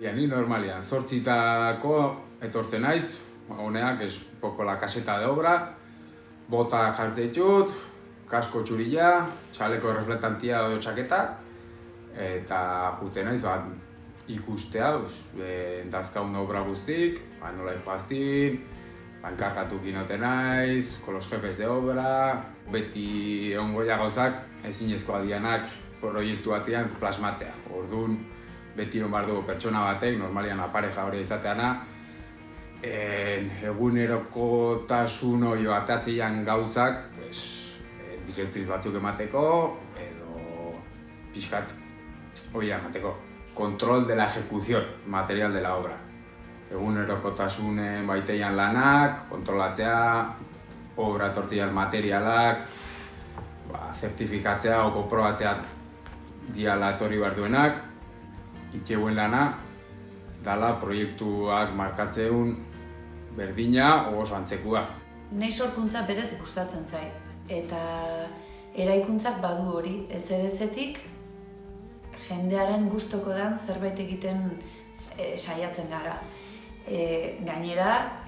Ni normalian, 8:00 etortzen naiz, honeak, poko la kaseta de obra, bota jartzen ditut, kasko txurila, txaleko reflektantia edo txaketa, eta juten naiz, ikustea, dazkaun obra guztik, nola ikuaztin, enkargatuak inoten naiz, con los jefes de obra, beti ongoia gauzak, ezinezkoa dianak proiektu batean plasmatzea. Orduan, beti hon behar dugu pertsona batek, normalian apareja hori izateana, egunerokotasun hori batatzean gauzak, direktriz batzuk emateko, edo pixkat hori emateko. Control de la ejecución material de la obra. Egunerokotasunen baitean lanak, kontrolatzea, obra etortzean materialak, zertifikatzea o konprobatzea diala etorri behar duenak, itxeuen lana, dala proiektuak markatzeun berdina oso antzekua. Nei sorkuntza berez gustatzen zait, eta eraikuntzak badu hori, ezerezetik jendearen gustoko dan zerbait egiten saiatzen gara. Gainera,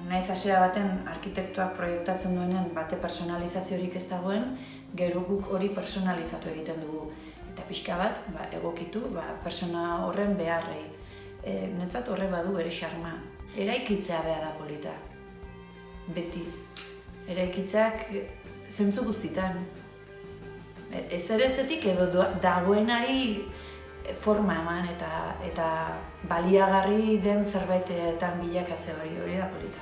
naiz hasiera baten arkitektuak proiektatzen duenen bate personalizaziorik ez dagoen, gero guk hori personalizatu egiten dugu. Eta pixka bat, egokitu persona horren beharrei. Netzat horre badu bere xarma. Eraikitzea behar da polita. Beti. Eraikitzeak zentzu guztitan. Ezerezetik edo dagoenari forma eman eta baliagarri den zerbaitetan bilakatze hori da polita.